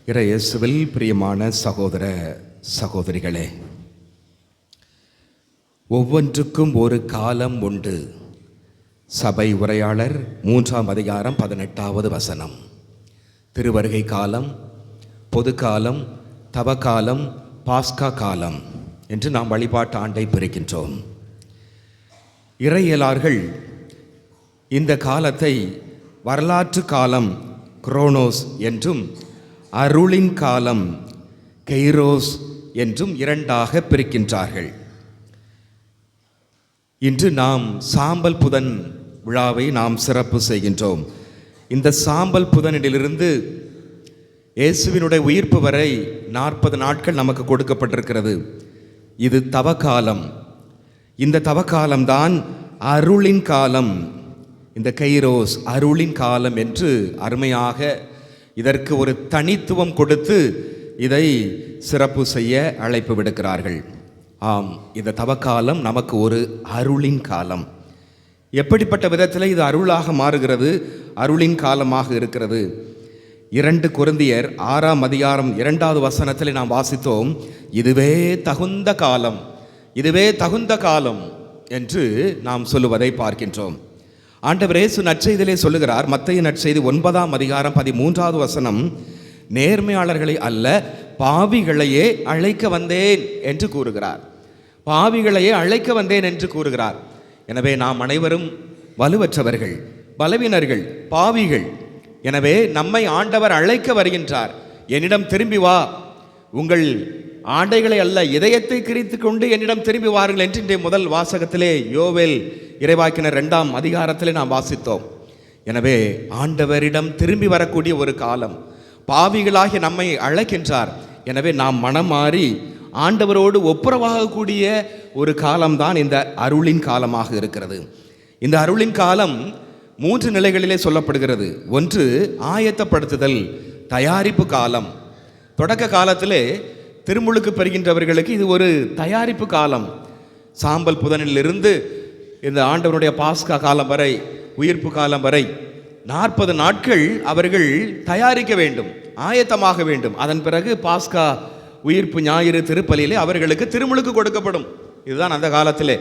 இயேசுவில் பிரியமான சகோதர சகோதரிகளே, ஒவ்வொன்றுக்கும் ஒரு காலம் உண்டு. சபை உரையாளர் 3ஆம் அதிகாரம் 18வது வசனம். திருவருகை காலம், பொது காலம், தவக்காலம், பாஸ்கா காலம் என்று நாம் வழிபாட்டு ஆண்டை பிரிக்கின்றோம். இறையியலார்கள் இந்த காலத்தை வரலாற்று காலம் குரோனோஸ் என்றும் அருளின் காலம் கெய்ரோஸ் என்றும் இரண்டாக பிரிக்கின்றார்கள். இன்று நாம் சாம்பல் புதன் விழாவை நாம் சிறப்பு செய்கின்றோம். இந்த சாம்பல் புதனிலிருந்து இயேசுவினுடைய உயிர்ப்பு வரை 40 நாட்கள் நமக்கு கொடுக்கப்பட்டிருக்கிறது. இது தவக்காலம். இந்த தவக்காலம்தான் அருளின் காலம். இந்த கைரோஸ் அருளின் காலம் என்று அருமையாக இதற்கு ஒரு தனித்துவம் கொடுத்து இதை சிறப்பு செய்ய அழைப்பு விடுக்கிறார்கள். ஆம், இந்த தவக்காலம் நமக்கு ஒரு அருளின் காலம். எப்படிப்பட்ட விதத்தில் இது அருளாக மாறுகிறது, அருளின் காலமாக இருக்கிறது? 2 கொரிந்தியர் 6ஆம் அதிகாரம் 2வது வசனத்தில் நாம் வாசித்தோம், இதுவே தகுந்த காலம், இதுவே தகுந்த காலம் என்று நாம் சொல்லுவதை பார்க்கின்றோம். ஆண்டவர் இயேசு நற்செய்தியிலே சொல்லுகிறார், மத்தேயு நற்செய்தி 9ஆம் அதிகாரம் 13வது வசனம், நேர்மையாளர்களை அல்ல பாவிகளையே அழைக்க வந்தேன் என்று கூறுகிறார். பாவிகளையே அழைக்க வந்தேன் என்று கூறுகிறார். எனவே நாம் அனைவரும் வலுவற்றவர்கள், பலவீனர்கள், பாவிகள். எனவே நம்மை ஆண்டவர் அழைக்க வருகின்றார். என்னிடம் திரும்பி வா, உங்கள் ஆண்டைகளை அல்ல இதயத்தை கிரித்து கொண்டு என்னிடம் திரும்பி வாருங்கள் என்று இன்றைய முதல் வாசகத்திலே யோவேல் இறைவாக்கினர் 2ஆம் அதிகாரத்திலே நாம் வாசித்தோம். எனவே ஆண்டவரிடம் திரும்பி வரக்கூடிய ஒரு காலம், பாவிகளாகி நம்மை அழைக்கின்றார். எனவே நாம் மனம் மாறி ஆண்டவரோடு ஒப்புரவாகக்கூடிய ஒரு காலம்தான் இந்த அருளின் காலமாக இருக்கிறது. இந்த அருளின் காலம் 3 நிலைகளிலே சொல்லப்படுகிறது. ஒன்று ஆயத்தப்படுத்துதல், தயாரிப்பு காலம். தொடக்க காலத்திலே திருமுழுக்கு பெறுகின்றவர்களுக்கு இது ஒரு தயாரிப்பு காலம். சாம்பல் புதனிலிருந்து இந்த ஆண்டவனுடைய பாஸ்கா காலம் வரை, உயிர்ப்பு காலம் வரை 40 நாட்கள் அவர்கள் தயாரிக்க வேண்டும், ஆயத்தமாக வேண்டும். அதன் பிறகு பாஸ்கா உயிர்ப்பு ஞாயிறு திருப்பலியிலே அவர்களுக்கு திருமுழுக்கு கொடுக்கப்படும். இதுதான் அந்த காலத்திலே.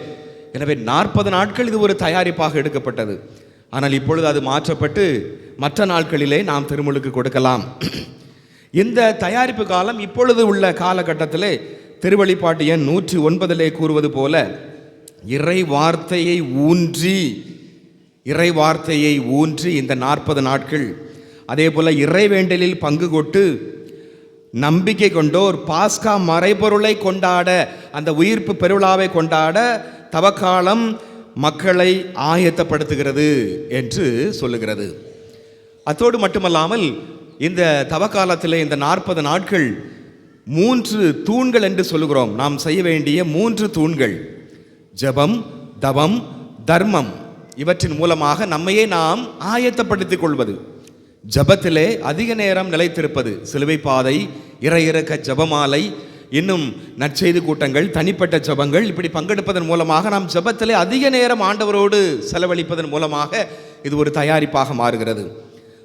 எனவே 40 நாட்கள் இது ஒரு தயாரிப்பாக எடுக்கப்பட்டது. ஆனால் இப்பொழுது அது மாற்றப்பட்டு மற்ற நாட்களிலே நாம் திருமுழுக்கு கொடுக்கலாம். இந்த தயாரிப்பு காலம் இப்பொழுது உள்ள காலகட்டத்திலே திருவெளிப்பாட்டு எண் 109 கூறுவது போல இறை வார்த்தையை ஊன்றி இந்த 40 நாட்கள், அதே போல இறைவேண்டலில் பங்கு கொண்டு நம்பிக்கை கொண்டோர் பாஸ்கா மறைபொருளை கொண்டாட, அந்த உயிர்ப்பு பெருவிழாவை கொண்டாட தவக்காலம் மக்களை ஆயத்தப்படுத்துகிறது என்று சொல்லுகிறது. அத்தோடு மட்டுமல்லாமல் இந்த தவக்காலத்தில் இந்த 40 நாட்கள் 3 தூண்கள் என்று சொல்லுகிறோம். நாம் செய்ய வேண்டிய 3 தூண்கள், ஜெபம், தவம், தர்மம். இவற்றின் மூலமாக நம்மையே நாம் ஆயத்தப்படுத்திக் கொள்வது. ஜெபத்திலே அதிக நேரம் நிலைத்திருப்பது, சிலுவை பாதை, இறையிறக்க ஜெபமாலை, இன்னும் நற்செய்தி கூட்டங்கள், தனிப்பட்ட ஜெபங்கள், இப்படி பங்கெடுப்பதன் மூலமாக நாம் ஜெபத்திலே அதிக நேரம் ஆண்டவரோடு செலவழிப்பதன் மூலமாக இது ஒரு தயாரிப்பாக மாறுகிறது.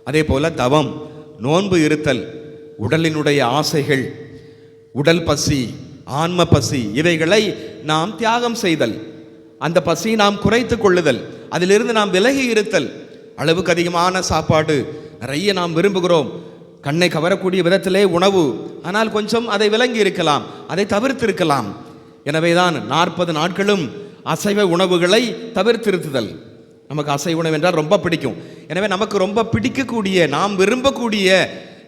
அதே போல தவம், நோன்பு இருத்தல், உடலினுடைய ஆசைகள், உடல் பசி, ஆன்ம பசி, இவைகளை நாம் தியாகம் செய்தல், அந்த பசியை நாம் குறைத்து கொள்ளுதல், அதிலிருந்து நாம் விலகி இருத்தல். அளவுக்கு அதிகமான சாப்பாடு நிறைய நாம் விரும்புகிறோம், கண்ணை கவரக்கூடிய விதத்திலே உணவு, ஆனால் கொஞ்சம் அதை விலங்கி இருக்கலாம், அதை தவிர்த்திருக்கலாம். எனவேதான் 40 நாட்களும் அசைவ உணவுகளை தவிர்த்திருத்துதல். நமக்கு அசைவ உணவு என்றால் ரொம்ப பிடிக்கும். எனவே நமக்கு ரொம்ப பிடிக்கக்கூடிய, நாம் விரும்பக்கூடிய,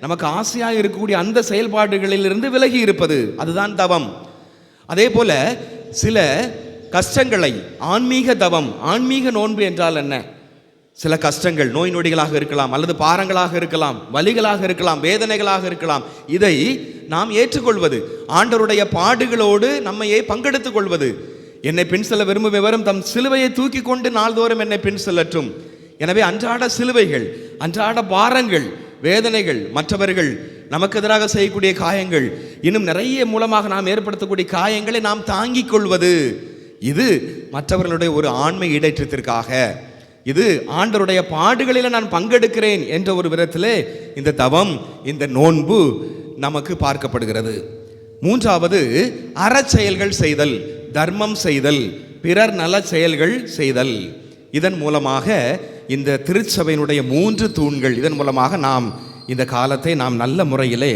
நமக்கு ஆசையாக இருக்கக்கூடிய அந்த செயல்பாடுகளிலிருந்து விலகி இருப்பது, அதுதான் தவம். அதே போல சில கஷ்டங்களை, ஆன்மீக தவம், ஆன்மீக நோன்பு என்றால் என்ன? சில கஷ்டங்கள், நோய் நொடிகளாக இருக்கலாம், அல்லது பாரங்களாக இருக்கலாம், வலிகளாக இருக்கலாம், வேதனைகளாக இருக்கலாம். இதை நாம் ஏற்றுக்கொள்வது, ஆண்டவருடைய பாடுகளோடு நம்மையே பங்கெடுத்துக் கொள்வது. என்னை பின் செல்ல விரும்பும் எவரும் தம் சிலுவையை தூக்கி கொண்டு நாள்தோறும் என்னை பின் செல்லட்டும். எனவே அன்றாட சிலுவைகள், அன்றாட பாரங்கள், வேதனைகள், மற்றவர்கள் நமக்கு எதிராக செய்யக்கூடிய காயங்கள், இன்னும் நிறைய மூலமாக நாம் ஏற்படுத்தக்கூடிய காயங்களை நாம் தாங்கிக் கொள்வது, இது மற்றவர்களுடைய ஒரு ஆன்ம ஈடேற்றத்திற்காக, இது ஆண்டவருடைய பாடுகளில் நான் பங்கெடுக்கிறேன் என்ற ஒரு விதத்திலே இந்த தவம், இந்த நோன்பு நமக்கு பார்க்கப்படுகிறது. மூன்றாவது, அறச்செயல்கள் செய்தல், தர்மம் செய்தல், பிறர் நல செயல்கள் செய்தல். இதன் மூலமாக இந்த திருச்சபையினுடைய 3 தூண்கள், இதன் மூலமாக நாம் இந்த காலத்தை நாம் நல்ல முறையிலே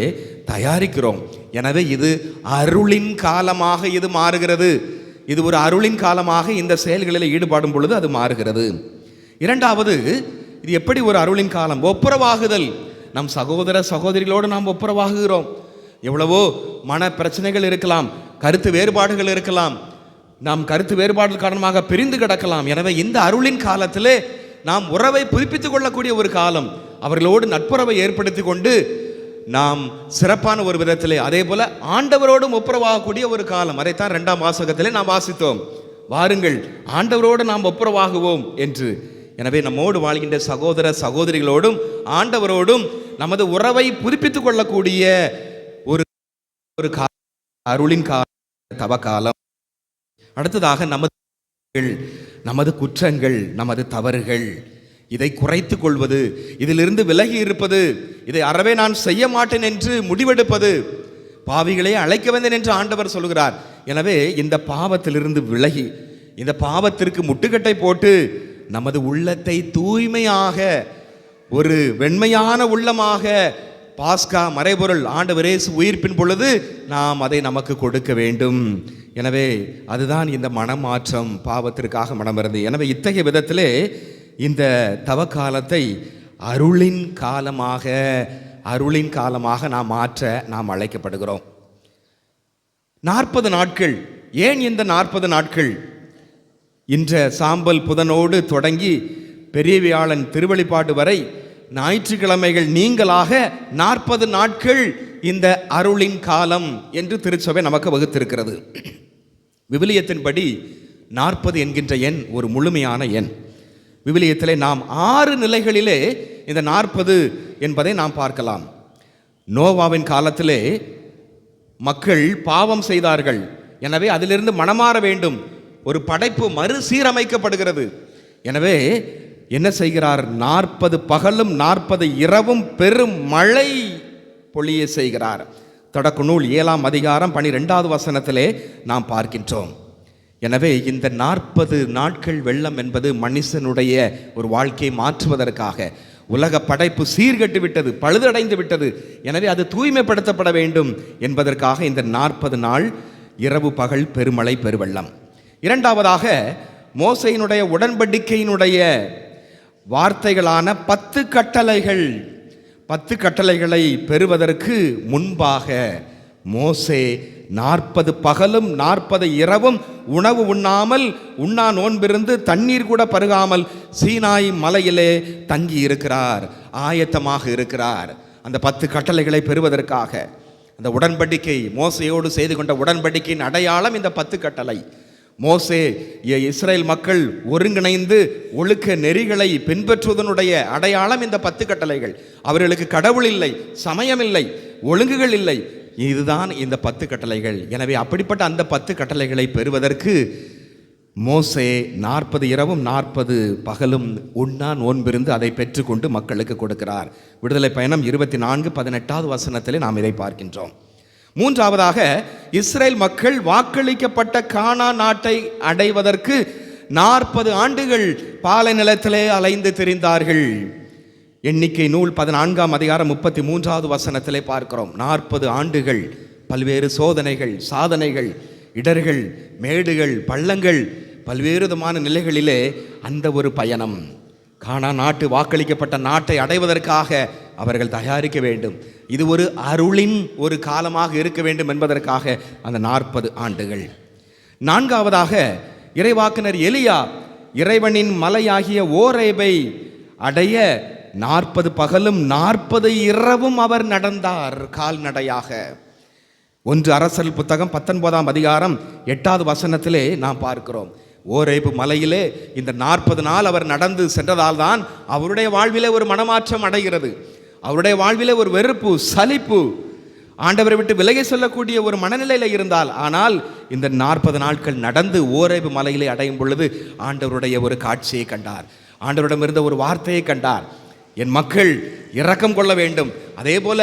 தயாரிக்கிறோம். எனவே இது அருளின் காலமாக இது மாறுகிறது. இது ஒரு அருளின் காலமாக இந்த செயல்களில் ஈடுபடும் பொழுது அது மாறுகிறது. இரண்டாவது, இது எப்படி ஒரு அருளின் காலம்? ஒப்புரவாகுதல். நம் சகோதர சகோதரிகளோடு நாம் ஒப்புரவாகுகிறோம். எவ்வளவோ மன பிரச்சனைகள் இருக்கலாம், கருத்து வேறுபாடுகள் இருக்கலாம், நாம் கருத்து வேறுபாடு காரணமாக பிரிந்து கிடக்கலாம். எனவே இந்த அருளின் காலத்திலே நாம் உறவை புதுப்பித்துக் கொள்ளக்கூடிய ஒரு காலம், அவர்களோடு நட்புறவை ஏற்படுத்தி கொண்டு நாம் சிறப்பான ஒரு விதத்திலே, அதே போல ஆண்டவரோடும் ஒப்புரவாகக்கூடிய ஒரு காலம். அதைத்தான் 2ஆம் வாசகத்திலே நாம் வாசித்தோம். வாருங்கள் ஆண்டவரோடு நாம் ஒப்புரவாகுவோம் என்று. எனவே நம்மோடு வாழ்கின்ற சகோதர சகோதரிகளோடும் ஆண்டவரோடும் நமது உறவை புதுப்பித்துக் கொள்ளக்கூடிய ஒரு அருளின் காலம், தவக்காலம். அடுத்ததாக நமது குற்றங்கள், நமது தவறுகள், இதை குறைத்து கொள்வது, இதிலிருந்து விலகி இருப்பது, இதை அறவே நான் செய்ய மாட்டேன் என்று முடிவெடுப்பது. பாவிகளே அழைக்க வந்தேன் என்று ஆண்டவர் சொல்கிறார். எனவே இந்த பாவத்திலிருந்து விலகி, இந்த பாவத்திற்கு முட்டுக்கட்டை போட்டு நமது உள்ளத்தை தூய்மையாக, ஒரு வெண்மையான உள்ளமாக, பாஸ்கா மறைபொருள் ஆண்டவர் இயேசு உயிர்ப்பின் பொழுது நாம் அதை நமக்கு கொடுக்க வேண்டும். எனவே அதுதான் இந்த மனமாற்றம், பாவத்திற்காக மனமிறந்து. எனவே இத்தகைய விதத்திலே இந்த தவக்காலத்தை அருளின் காலமாக நாம் மாற்ற நாம் அழைக்கப்படுகிறோம். 40 நாட்கள். ஏன் இந்த 40 நாட்கள்? இன்ற சாம்பல் புதனோடு தொடங்கி பெரிய வியாழன் திருவெளிப்பாடு வரை ஞாயிற்றுக்கிழமைகள் நீங்களாக 40 நாட்கள் இந்த அருளின் காலம் என்று திருச்சபை நமக்கு வகுத்திருக்கிறது. விவிலியத்தின்படி 40 என்கின்ற எண் ஒரு முழுமையான எண். விவிலியத்திலே நாம் 6 நிலைகளிலே இந்த 40 என்பதை நாம் பார்க்கலாம். நோவாவின் காலத்திலே மக்கள் பாவம் செய்தார்கள். எனவே அதிலிருந்து மனமாற வேண்டும். ஒரு படைப்பு மறுசீரமைக்கப்படுகிறது. எனவே என்ன செய்கிறார்? 40 பகலும் 40 இரவும் பெரும் மழை பொழிய செய்கிறார். தொடக்க நூல் 7ஆம் அதிகாரம் 12வது வசனத்திலே நாம் பார்க்கின்றோம். எனவே இந்த 40 நாட்கள் வெள்ளம் என்பது மனுஷனுடைய ஒரு வாழ்க்கையை மாற்றுவதற்காக, உலக படைப்பு சீர்கெட்டு விட்டது, பழுதடைந்து விட்டது. எனவே அது தூய்மைப்படுத்தப்பட வேண்டும் என்பதற்காக இந்த 40 நாள் இரவு பகல் பெருமழை பெருவெள்ளம். இரண்டாவதாக மோசேயினுடைய உடன்படிக்கையினுடைய வார்த்தைகளான 10 கட்டளைகள். 10 கட்டளைகளை பெறுவதற்கு முன்பாக மோசே 40 பகலும் 40 இரவும் உணவு உண்ணாமல், உண்ணா நோன்பிருந்து தண்ணீர் கூட பருகாமல் சீனாய் மலையிலே தங்கி இருக்கிறார், ஆயத்தமாக இருக்கிறார். அந்த 10 கட்டளைகளை பெறுவதற்காக அந்த உடன்படிக்கை, மோசையோடு செய்து கொண்ட உடன்படிக்கையின் அடையாளம் இந்த 10 கட்டளை. மோசே இஸ்ரேல் மக்கள் ஒருங்கிணைந்து ஒழுக்க நெறிகளை பின்பற்றுவதனுடைய அடையாளம் இந்த 10 கட்டளைகள். அவர்களுக்கு கடவுள் இல்லை, சமயம் இல்லை, ஒழுங்குகள் இல்லை. இதுதான் இந்த 10 கட்டளைகள். எனவே அப்படிப்பட்ட அந்த 10 கட்டளைகளை பெறுவதற்கு மோசே 40 இரவும் 40 பகலும் உண்ணா நோன்பிருந்து அதை பெற்றுக்கொண்டு மக்களுக்கு கொடுக்கிறார். விடுதலை பயணம் 24:18வது வசனத்திலே நாம் இதை பார்க்கின்றோம். மூன்றாவதாக இஸ்ரேல் மக்கள் வாக்களிக்கப்பட்ட கானான் நாட்டை அடைவதற்கு 40 ஆண்டுகள் பாலை நிலத்திலே அலைந்து திரிந்தார்கள். எண்ணிக்கை நூல் 14ஆம் அதிகாரம் 33வது வசனத்திலே பார்க்கிறோம். 40 ஆண்டுகள் பல்வேறு சோதனைகள், சாதனைகள், இடர்கள், மேடுகள், பள்ளங்கள், பல்வேறு விதமான நிலைகளிலே அந்த ஒரு பயணம். கானான் நாட்டு, வாக்களிக்கப்பட்ட நாட்டை அடைவதற்காக அவர்கள் தயாரிக்க வேண்டும். இது ஒரு அருளின் ஒரு காலமாக இருக்க வேண்டும் என்பதற்காக அந்த 40 ஆண்டுகள். நான்காவதாக இறைவாக்கினர் எலியா இறைவனின் மலையாகிய ஓரேபை அடைய 40 பகலும் 40 இரவும் அவர் நடந்தார் கால்நடையாக. 1 அரசர் புத்தகம் 19ஆம் அதிகாரம் 8வது வசனத்திலே நாம் பார்க்கிறோம். ஓரேபு மலையிலே இந்த 40 நாள் அவர் நடந்து சென்றதால் தான் அவருடைய வாழ்விலே ஒரு மனமாற்றம் அடைகிறது. அவருடைய வாழ்விலே ஒரு வெறுப்பு, சலிப்பு, ஆண்டவரை விட்டு விலகி செல்லக்கூடிய ஒரு மனநிலையில் இருந்தால், ஆனால் இந்த 40 நாட்கள் நடந்து ஓரேபு மலையிலே அடையும் பொழுது ஆண்டவருடைய ஒரு காட்சியை கண்டார். ஆண்டவரிடம் இருந்த ஒரு வார்த்தையை கண்டார். என் மக்கள் இரக்கம் கொள்ள வேண்டும், அதே போல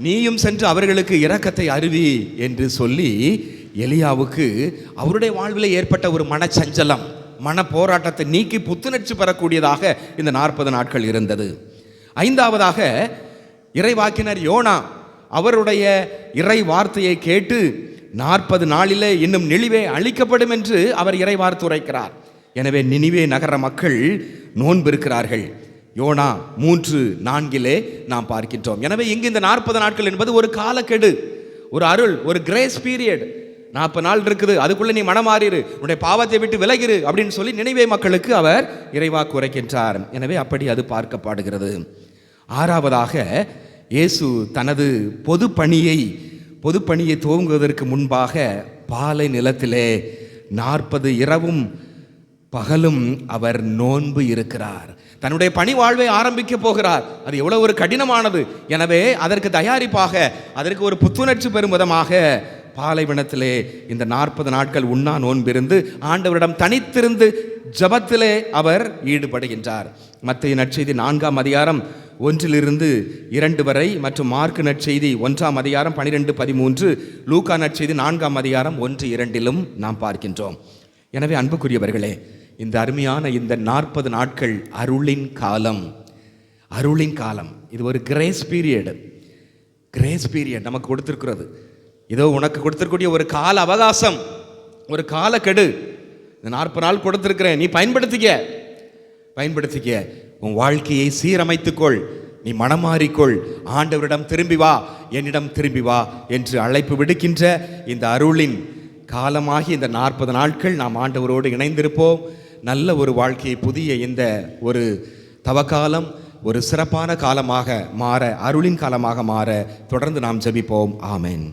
நீயும் சென்று அவர்களுக்கு இரக்கத்தை அறிவி என்று சொல்லி எலியாவுக்கு அவருடைய வாழ்வில் ஏற்பட்ட ஒரு மனச்சஞ்சலம், மன போராட்டத்தை நீக்கி புத்துணர்ச்சி பெறக்கூடியதாக இந்த 40 நாட்கள் இருந்தது. 5வதாக இறைவாக்கினர் யோனா அவருடைய இறை வார்த்தையை கேட்டு 40 நாளிலே இன்னும் நினிவே அழிக்கப்படும் என்று அவர் இறை வார்த்தை உரைக்கிறார். எனவே நினிவே நகர மக்கள் நோன்பு இருக்கிறார்கள். யோனா 3:4 நாம் பார்க்கின்றோம். எனவே இங்கு இந்த 40 நாட்கள் என்பது ஒரு காலக்கெடு, ஒரு அருள், ஒரு கிரேஸ் பீரியட். 40 நாள் இருக்குது, அதுக்குள்ள நீ மனமாறிரு, உன்னுடைய பாவத்தை விட்டு விலகிரு அப்படின்னு சொல்லி நினிவே மக்களுக்கு அவர் இறைவாக்கு உரைக்கின்றார். எனவே அப்படி அது பார்க்கப்படுகிறது. 6வதாக இயேசு தனது பொது பணியை துவங்குவதற்கு முன்பாக பாலை நிலத்திலே 40 இரவும் பகலும் அவர் நோன்பு இருக்கிறார். தன்னுடைய பணி வாழ்வை ஆரம்பிக்க போகிறார். அது எவ்வளவு ஒரு கடினமானது. எனவே அதற்கு தயாரிப்பாக, அதற்கு ஒரு புத்துணர்ச்சி பெறும் விதமாக பாலைவனத்திலே இந்த 40 நாட்கள் உண்ணா நோன்பிருந்து ஆண்டவரிடம் தனித்திருந்து ஜபத்திலே அவர் ஈடுபடுகின்றார். மத்தேயு நற்செய்தி 4ஆம் அதிகாரம் 1-2 வரை மற்றும் மார்க்கு நற்செய்தி 1ஆம் அதிகாரம் 12-13, லூக்கா நற்செய்தி 4ஆம் அதிகாரம் 1-2 நாம் பார்க்கின்றோம். எனவே அன்புக்குரியவர்களே, இந்த அருமையான இந்த 40 நாட்கள் அருளின் காலம். இது ஒரு கிரேஸ் பீரியட் நமக்கு கொடுத்திருக்கிறது. இதோ உனக்கு கொடுத்திருக்கூடிய ஒரு கால அவகாசம், ஒரு காலக்கெடு. இந்த 40 நாள் கொடுத்திருக்கிறேன், நீ பயன்படுத்திக்க. உன் வாழ்க்கையை சீரமைத்துக்கொள், நீ மனமாறிக்கொள், ஆண்டவரிடம் திரும்பி வா, என்னிடம் திரும்பி வா என்று அழைப்பு விடுக்கின்ற இந்த அருளின் காலமாகி இந்த 40 நாட்கள் நாம் ஆண்டவரோடு இணைந்திருப்போம். நல்ல ஒரு வாழ்க்கையை, புதிய இந்த ஒரு தவக்காலம் ஒரு சிறப்பான காலமாக மாற, அருளின் காலமாக மாற தொடர்ந்து நாம் ஜெபிப்போம். ஆமென்.